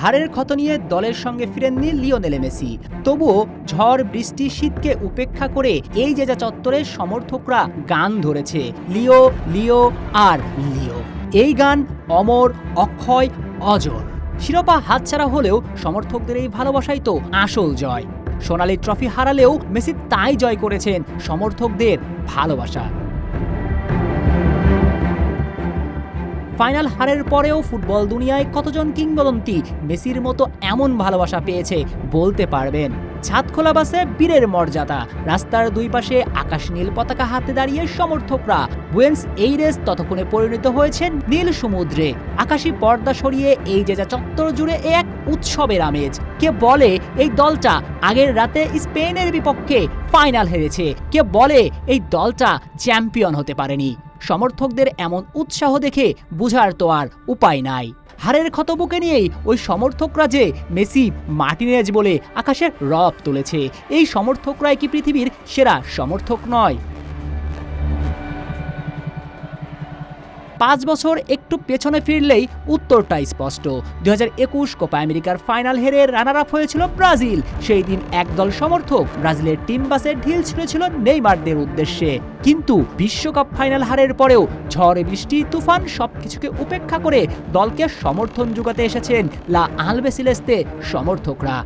হারের ক্ষত নিয়ে দলের সঙ্গে ফিরেননি লিওনেল মেসি। তবুও ঝড় বৃষ্টি শীতকে উপেক্ষা করে এই জেজা চত্বরে সমর্থকরা গান ধরেছে, লিও লিও আর লিও। এই গান অমর, অক্ষয়, অজর। শিরোপা হাতছাড়া হলেও সমর্থকদের এই ভালোবাসাই তো আসল জয়। সোনালী ট্রফি হারালেও মেসি তাই জয় করেছেন সমর্থকদের ভালোবাসা। ফাইনাল হারের পরেও ফুটবল দুনিয়ায় কতজন কিংবদন্তি মেসির মতো এমন ভালোবাসা পেয়েছে বলতে পারবেন। ছাদ খোলা বাসে বীরের মর্যাদা, রাস্তার দুই পাশে আকাশ নীল পতাকা হাতে দাঁড়িয়ে সমর্থকরা। বুয়েন্স এইরেস ততক্ষণে পরিণত হয়েছে নীল সমুদ্রে। আকাশী পর্দা সরিয়ে এই জেজা চত্বর জুড়ে এক উৎসবের আমেজ। কে বলে এই দলটা আগের রাতে স্পেনের বিপক্ষে ফাইনাল হেরেছে, কে বলে এই দলটা চ্যাম্পিয়ন হতে পারেনি। সমর্থকদের এমন উৎসাহ দেখে বুঝার তো আর উপায় নাই। হারের ক্ষত বুকে নিয়েই ওই সমর্থকরা যে মেসি মার্টিনেজ বলে আকাশের রব তুলেছে। এই সমর্থকরাই কি পৃথিবীর সেরা সমর্থক নয়? 5 বছর একটু পেছনে ফিরলেই উত্তরটা স্পষ্ট। 2021 কোপা আমেরিকার ফাইনাল হেরে রানার আপ হয়েছিল ব্রাজিল। সেই দিন একদল সমর্থক ব্রাজিলের টিম বাসে ঢিল ছুঁড়েছিল নেইমারদের উদ্দেশ্যে। কিন্তু বিশ্বকাপ ফাইনাল হারের পরেও ঝড় বৃষ্টি তুফান সবকিছুকে উপেক্ষা করে দলকে সমর্থন জোগাতে এসেছেন লা আলবিসেলেস্তে সমর্থকরা।